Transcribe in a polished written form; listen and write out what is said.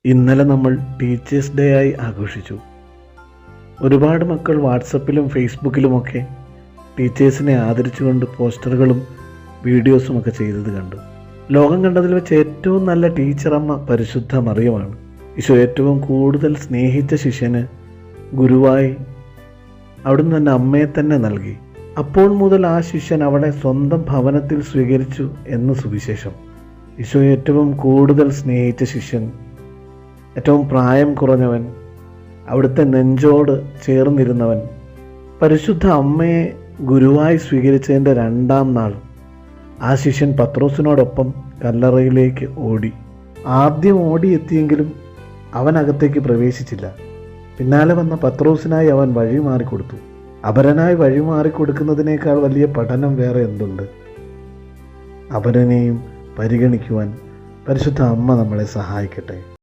ഇന്നലെ നമ്മൾ teachers day ആയി ആഘോഷിച്ചു. ഒരുപാട് മക്കൾ വാട്സപ്പിലും ഫേസ്ബുക്കിലുമൊക്കെ ടീച്ചേഴ്സിനെ ആദരിച്ചുകൊണ്ട് പോസ്റ്ററുകളും വീഡിയോസും ഒക്കെ ചെയ്തത് കണ്ടു. ലോകം കണ്ടതിൽ വെച്ച് ഏറ്റവും നല്ല ടീച്ചറമ്മ പരിശുദ്ധ മറിയമാണ്. ഈശോ ഏറ്റവും കൂടുതൽ സ്നേഹിച്ച ശിഷ്യന് ഗുരുവായി അവിടുന്ന് തന്നെ അമ്മയെ തന്നെ നൽകി. അപ്പോൾ മുതൽ ആ ശിഷ്യൻ അവളെ സ്വന്തം ഭവനത്തിൽ സ്വീകരിച്ചു എന്ന് സുവിശേഷം. ഈശോ ഏറ്റവും കൂടുതൽ സ്നേഹിച്ച ശിഷ്യൻ, ഏറ്റവും പ്രായം കുറഞ്ഞവൻ, അവിടുത്തെ നെഞ്ചോട് ചേർന്നിരുന്നവൻ, പരിശുദ്ധ അമ്മയെ ഗുരുവായി സ്വീകരിച്ചതിൻ്റെ 2-ാം നാൾ ആ ശിഷ്യൻ പത്രോസിനോടൊപ്പം കല്ലറയിലേക്ക് ഓടി. ആദ്യം ഓടിയെത്തിയെങ്കിലും അവൻ അകത്തേക്ക് പ്രവേശിച്ചില്ല. പിന്നാലെ വന്ന പത്രോസിനായി അവൻ വഴിമാറിക്കൊടുത്തു. അപരനായി വഴിമാറിക്കൊടുക്കുന്നതിനേക്കാൾ വലിയ പഠനം വേറെ എന്തുണ്ട്? അപരനെയും പരിഗണിക്കുവാൻ പരിശുദ്ധ അമ്മ നമ്മളെ സഹായിക്കട്ടെ.